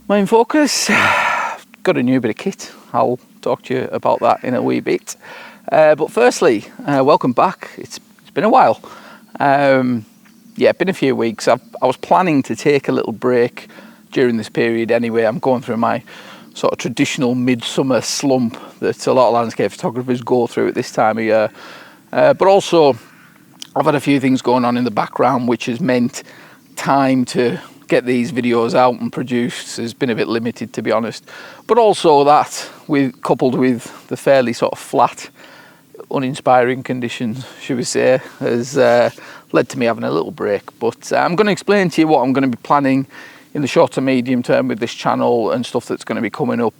Main focus, got a new bit of kit. I'll talk to you about that in a wee bit. But firstly, welcome back. It's been a while. Yeah, been a few weeks. I was planning to take a little break during this period anyway. I'm going through my sort of traditional midsummer slump that a lot of landscape photographers go through at this time of year. But also, I've had a few things going on in the background, which has meant time to get these videos out and produced has been a bit limited, to be honest. But also that, coupled with the fairly sort of flat, uninspiring conditions, should we say, has led to me having a little break. But I'm going to explain to you what I'm going to be planning in the short to medium term with this channel and stuff that's going to be coming up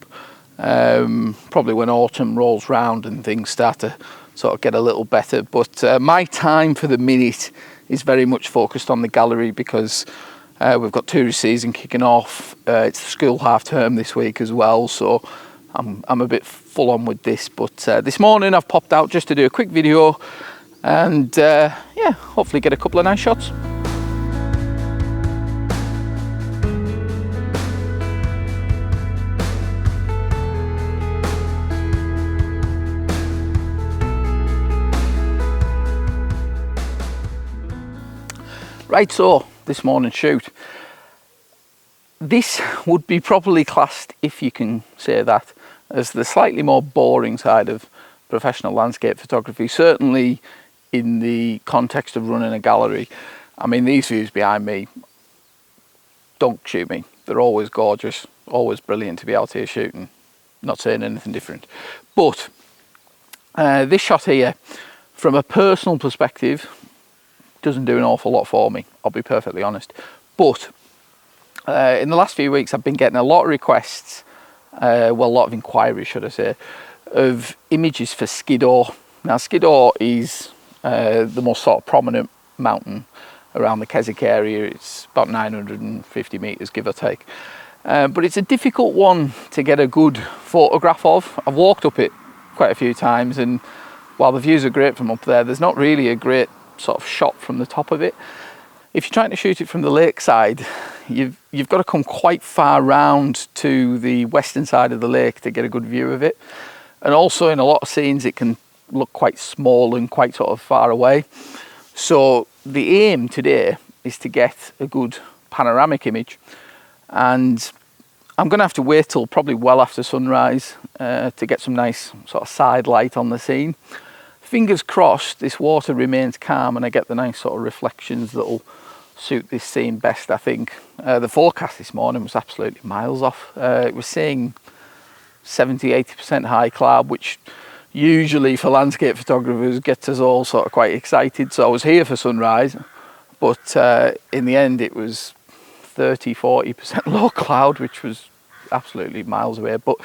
probably when autumn rolls round and things start to sort of get a little better. But my time for the minute is very much focused on the gallery because we've got tourist season kicking off. It's the school half term this week as well, so I'm a bit full on with this. But this morning I've popped out just to do a quick video and yeah, hopefully get a couple of nice shots. Right, so this morning's shoot. This would be probably classed, if you can say that, as the slightly more boring side of professional landscape photography, certainly in the context of running a gallery. I mean, these views behind me, don't shoot me. They're always gorgeous, always brilliant to be out here shooting. Not saying anything different. But this shot here, from a personal perspective, doesn't do an awful lot for me, I'll be perfectly honest. But in the last few weeks I've been getting a lot of requests, well, a lot of inquiries should I say, of images for Skiddaw. Now Skiddaw is the most sort of prominent mountain around the Keswick area. It's about 950 metres give or take, but it's a difficult one to get a good photograph of. I've walked up it quite a few times, and while the views are great from up there, there's not really a great sort of shot from the top of it. If you're trying to shoot it from the lakeside, you've got to come quite far round to the western side of the lake to get a good view of it. And also in a lot of scenes it can look quite small and quite sort of far away. So the aim today is to get a good panoramic image, and I'm going to have to wait till probably well after sunrise to get some nice sort of side light on the scene. Fingers crossed this water remains calm and I get the nice sort of reflections that'll suit this scene best, I think. The forecast this morning was absolutely miles off. It was saying 70-80% high cloud, which usually for landscape photographers gets us all sort of quite excited. So I was here for sunrise, but in the end it was 30-40% low cloud, which was absolutely miles away. But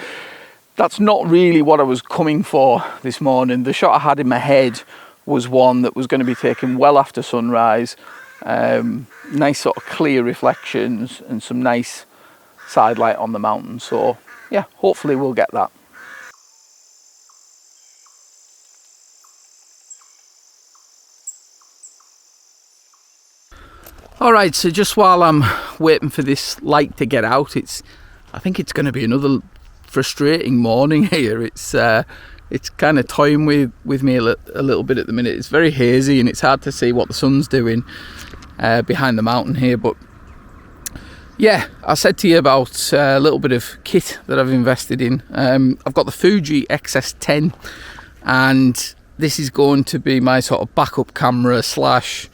that's not really what I was coming for this morning. The shot I had in my head was one that was going to be taken well after sunrise. Nice sort of clear reflections and some nice side light on the mountain. So yeah, hopefully we'll get that. All right, so just while I'm waiting for this light to get out, I think it's going to be another frustrating morning here. It's kind of toying with me a little bit at the minute. It's very hazy and it's hard to see what the sun's doing behind the mountain here. But yeah, I said to you about a little bit of kit that I've invested in. I've got the Fuji XS10, and this is going to be my sort of backup camera slash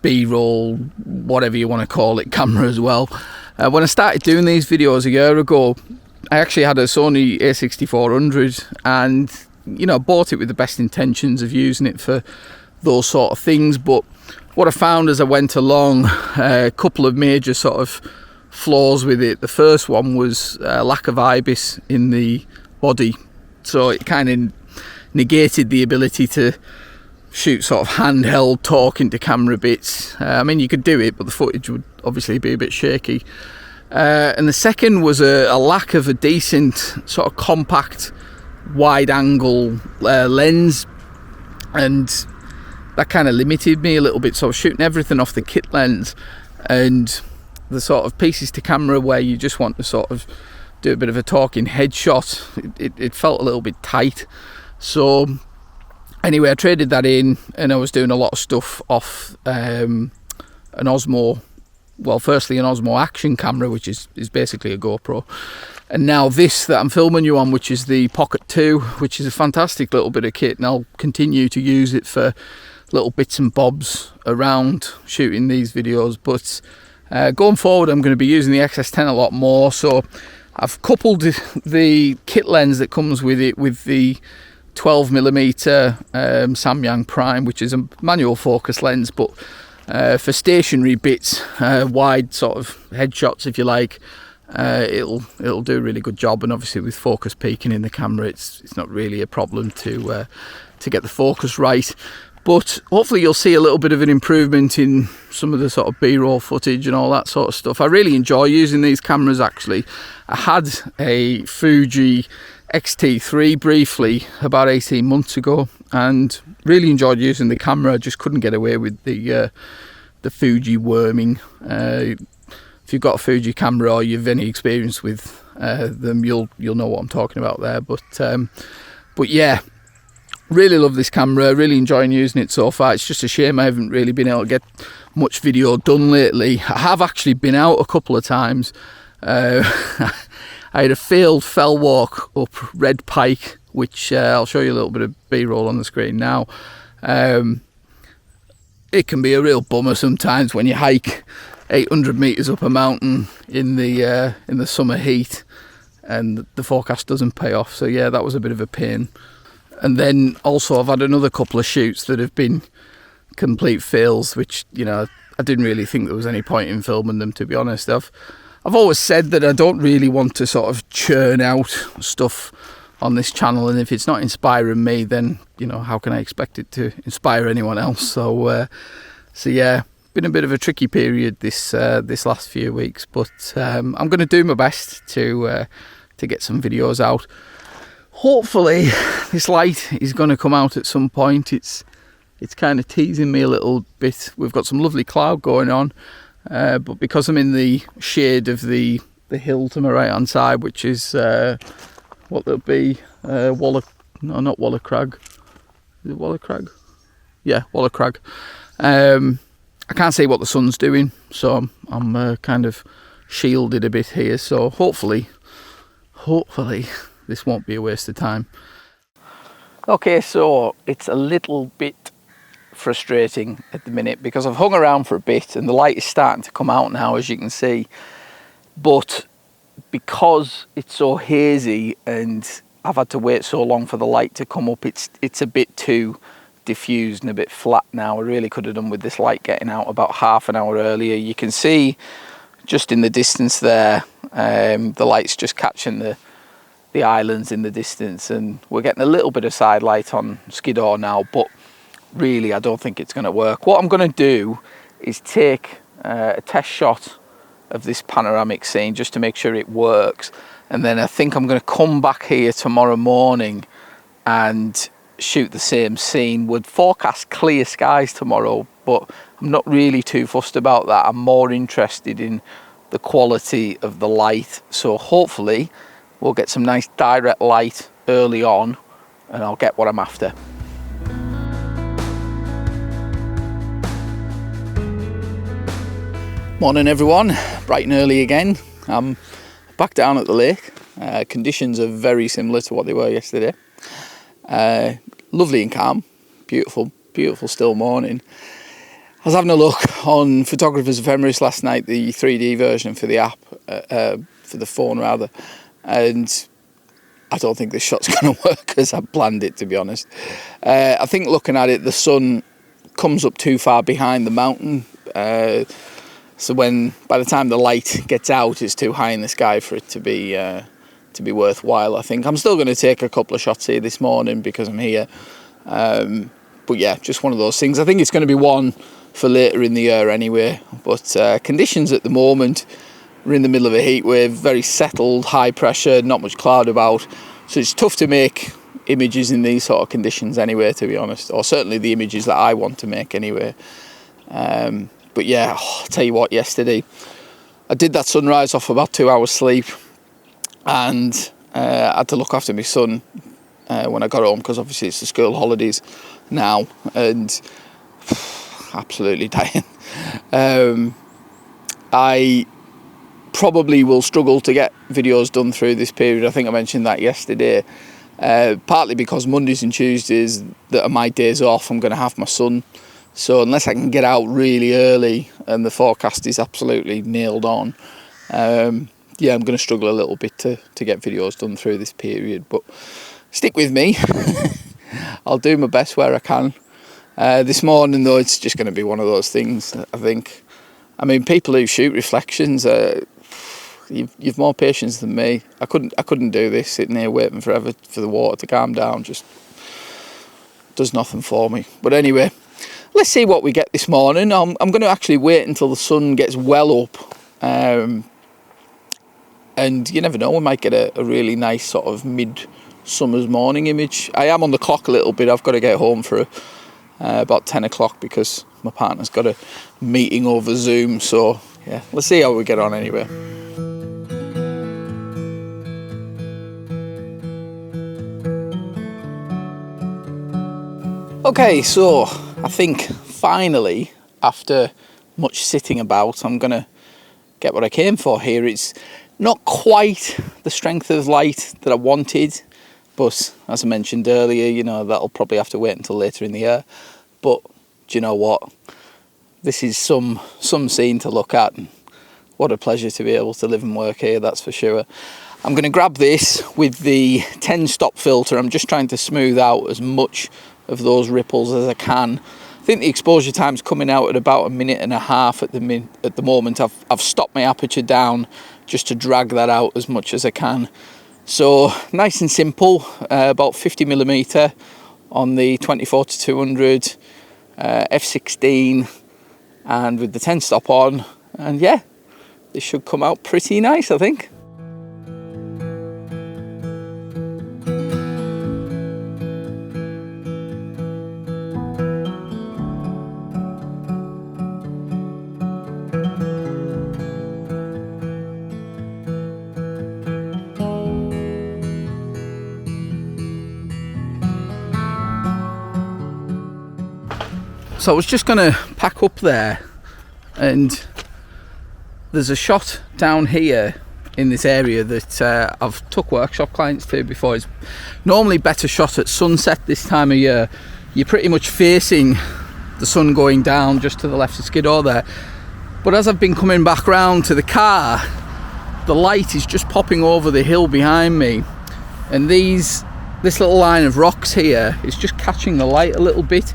B-roll, whatever you want to call it, camera as well. When I started doing these videos a year ago, I actually had a Sony a6400, and you know, bought it with the best intentions of using it for those sort of things. But what I found as I went along, a couple of major sort of flaws with it. The first one was lack of IBIS in the body, so it kind of negated the ability to shoot sort of handheld talking to camera bits. I mean, you could do it, but the footage would obviously be a bit shaky. And the second was a lack of a decent sort of compact wide angle lens, and that kind of limited me a little bit. So I was shooting everything off the kit lens, and the sort of pieces to camera where you just want to sort of do a bit of a talking headshot, it felt a little bit tight. So anyway, I traded that in, and I was doing a lot of stuff off an Osmo. Well, firstly an Osmo Action camera, which is basically a GoPro, and now this that I'm filming you on, which is the Pocket 2, which is a fantastic little bit of kit, and I'll continue to use it for little bits and bobs around shooting these videos. But going forward, I'm going to be using the XS10 a lot more, so I've coupled the kit lens that comes with it with the 12mm Samyang Prime, which is a manual focus lens, but for stationary bits, wide sort of headshots if you like, it'll do a really good job. And obviously with focus peaking in the camera, it's not really a problem to get the focus right. But hopefully you'll see a little bit of an improvement in some of the sort of B-roll footage and all that sort of stuff. I really enjoy using these cameras actually. I had a Fuji X-T3 briefly about 18 months ago and really enjoyed using the camera. I just couldn't get away with the Fuji worming. If you've got a Fuji camera or you've any experience with them, you'll know what I'm talking about there. But yeah, really love this camera, really enjoying using it so far. It's just a shame I haven't really been able to get much video done lately. I have actually been out a couple of times. I had a failed fell walk up Red Pike, which I'll show you a little bit of B-roll on the screen now. It can be a real bummer sometimes when you hike 800 metres up a mountain in the summer heat and the forecast doesn't pay off. So yeah, that was a bit of a pain. And then also I've had another couple of shoots that have been complete fails, which, you know, I didn't really think there was any point in filming them, to be honest. I've always said that I don't really want to sort of churn out stuff on this channel, and if it's not inspiring me, then, you know, how can I expect it to inspire anyone else? So yeah, been a bit of a tricky period this last few weeks, but I'm going to do my best to get some videos out. Hopefully this light is going to come out at some point. It's kind of teasing me a little bit. We've got some lovely cloud going on, but because I'm in the shade of the hill to my right hand side, which is what will be not Waller Crag. Is it Waller Crag? Yeah, Waller Crag. I can't see what the sun's doing, so I'm kind of shielded a bit here. So hopefully this won't be a waste of time. Okay, so it's a little bit frustrating at the minute because I've hung around for a bit and the light is starting to come out now, as you can see, but because it's so hazy and I've had to wait so long for the light to come up, it's a bit too diffused and a bit flat now. I really could have done with this light getting out about half an hour earlier. You can see just in the distance there, the light's just catching the islands in the distance, and we're getting a little bit of side light on Skiddaw now, but really I don't think it's going to work. What I'm going to do is take a test shot of this panoramic scene just to make sure it works, and then I think I'm going to come back here tomorrow morning and shoot the same scene. Would forecast clear skies tomorrow, but I'm not really too fussed about that. I'm more interested in the quality of the light, so hopefully we'll get some nice direct light early on and I'll get what I'm after. Morning everyone, bright and early again. I'm back down at the lake. Conditions are very similar to what they were yesterday. Lovely and calm, beautiful still morning. I was having a look on Photographer's Ephemeris last night, the 3D version for the app, for the phone rather, and I don't think this shot's going to work as I planned it, to be honest. I think looking at it, the sun comes up too far behind the mountain, so by the time the light gets out, it's too high in the sky for it to be worthwhile. I think I'm still going to take a couple of shots here this morning because I'm here, but yeah, just one of those things. I think it's going to be one for later in the year anyway, but conditions at the moment, we're in the middle of a heat wave, very settled, high pressure, not much cloud about, so it's tough to make images in these sort of conditions anyway, to be honest, or certainly the images that I want to make anyway. But yeah, I'll tell you what, yesterday I did that sunrise off about 2 hours sleep, and I had to look after my son when I got home, because obviously it's the school holidays now, and absolutely dying. I probably will struggle to get videos done through this period. I think I mentioned that yesterday. Partly because Mondays and Tuesdays that are my days off, I'm going to have my son. So unless I can get out really early and the forecast is absolutely nailed on, yeah, I'm going to struggle a little bit to get videos done through this period. But stick with me. I'll do my best where I can. This morning, though, it's just going to be one of those things, I think. I mean, people who shoot reflections, you've more patience than me. I couldn't do this, sitting here waiting forever for the water to calm down. Just does nothing for me. But anyway, let's see what we get this morning. I'm going to actually wait until the sun gets well up, and you never know, we might get a really nice sort of mid-summer's morning image. I am on the clock a little bit. I've got to get home for about 10 o'clock because my partner's got a meeting over Zoom. So yeah, let's see how we get on anyway. Okay, so I think finally, after much sitting about, I'm going to get what I came for here. It's not quite the strength of light that I wanted, but as I mentioned earlier, you know, that'll probably have to wait until later in the year. But do you know what? This is some scene to look at. And what a pleasure to be able to live and work here, that's for sure. I'm going to grab this with the 10 stop filter. I'm just trying to smooth out as much of those ripples as I can. I think the exposure time's coming out at about 1.5 minutes at the moment. I've stopped my aperture down just to drag that out as much as I can. So nice and simple, about 50mm on the 24-200 f16, and with the 10 stop on, and yeah, this should come out pretty nice, I think. So I was just going to pack up there, and there's a shot down here in this area that I've took workshop clients to before. It's normally better shot at sunset this time of year. You're pretty much facing the sun going down just to the left of Skiddaw there. But as I've been coming back round to the car, the light is just popping over the hill behind me, and this little line of rocks here is just catching the light a little bit.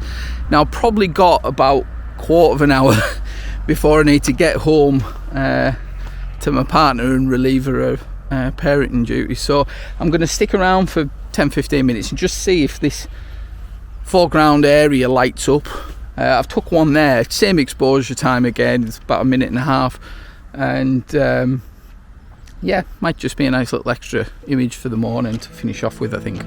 Now, I've probably got about a quarter of an hour before I need to get home to my partner and relieve her of parenting duty. So I'm going to stick around for 10-15 minutes and just see if this foreground area lights up. I've took one there, same exposure time again, it's about 1.5 minutes, and yeah, might just be a nice little extra image for the morning to finish off with, I think.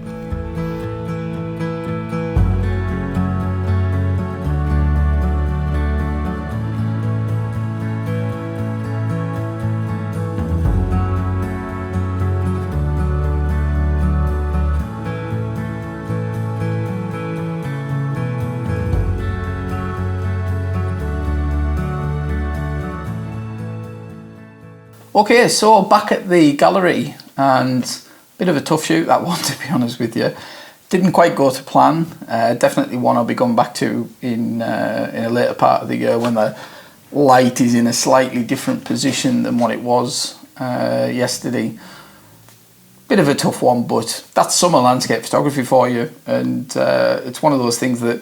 Okay, so back at the gallery, and a bit of a tough shoot that one, to be honest with you. Didn't quite go to plan. Definitely one I'll be going back to in a later part of the year when the light is in a slightly different position than what it was yesterday. Bit of a tough one, but that's summer landscape photography for you, and it's one of those things that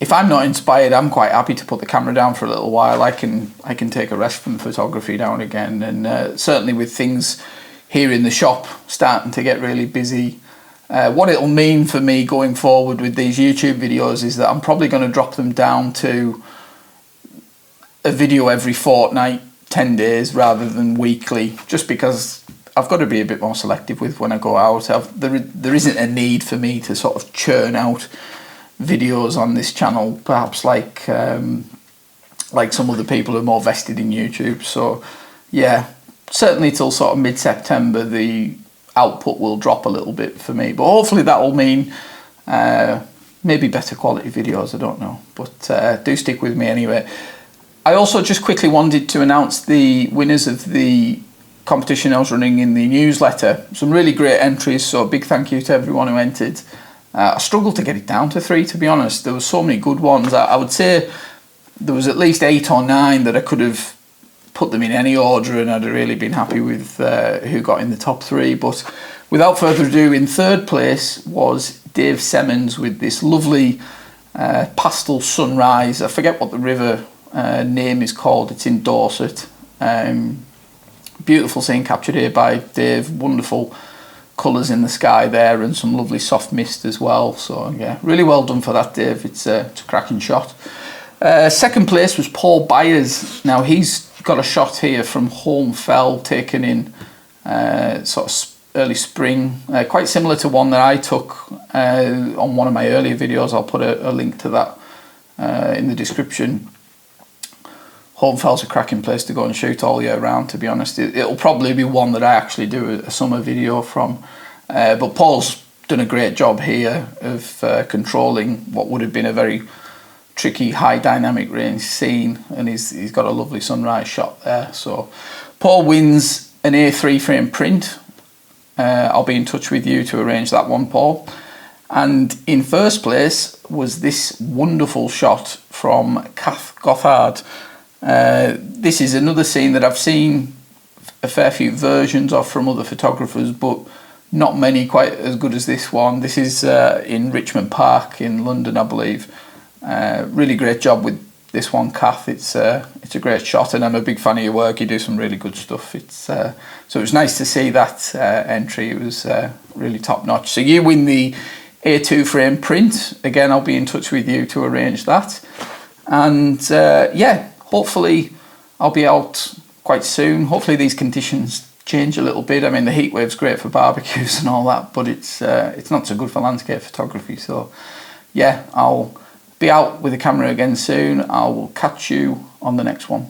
if I'm not inspired, I'm quite happy to put the camera down for a little while. I can take a rest from photography now and again, and certainly with things here in the shop starting to get really busy, what it'll mean for me going forward with these YouTube videos is that I'm probably going to drop them down to a video every fortnight, 10 days rather than weekly, just because I've got to be a bit more selective with when I go out. There isn't a need for me to sort of churn out videos on this channel, perhaps like some other people who are more vested in YouTube. So yeah, certainly till sort of mid-September, the output will drop a little bit for me. But hopefully that will mean maybe better quality videos, I don't know. But do stick with me anyway. I also just quickly wanted to announce the winners of the competition I was running in the newsletter. Some really great entries, so a big thank you to everyone who entered. I struggled to get it down to 3, to be honest. There were so many good ones. I would say there was at least 8 or 9 that I could have put them in any order and I'd have really been happy with who got in the top 3. But without further ado, in 3rd place was Dave Semmons with this lovely pastel sunrise. I forget what the river name is called. It's in Dorset. Beautiful scene captured here by Dave. Wonderful colours in the sky there and some lovely soft mist as well. So yeah, really well done for that, Dave. It's a cracking shot. 2nd place was Paul Byers. Now he's got a shot here from Holme Fell taken in sort of early spring, quite similar to one that I took on one of my earlier videos. I'll put a link to that in the description. Holme Fell's a cracking place to go and shoot all year round, to be honest. It'll probably be one that I actually do a summer video from. But Paul's done a great job here of controlling what would have been a very tricky high dynamic range scene, and he's got a lovely sunrise shot there. So Paul wins an A3 frame print. I'll be in touch with you to arrange that one, Paul. And in 1st place was this wonderful shot from Kath Gothard. This is another scene that I've seen a fair few versions of from other photographers, but not many quite as good as this one. This is in Richmond Park in London, I believe. Really great job with this one, Kath. It's a great shot, and I'm a big fan of your work. You do some really good stuff. So it was nice to see that entry. It was really top notch. So you win the A2 frame print. Again, I'll be in touch with you to arrange that. And yeah, hopefully I'll be out quite soon. Hopefully these conditions change a little bit. I mean, the heat wave's great for barbecues and all that, but it's not so good for landscape photography. So yeah, I'll be out with the camera again soon. I will catch you on the next one.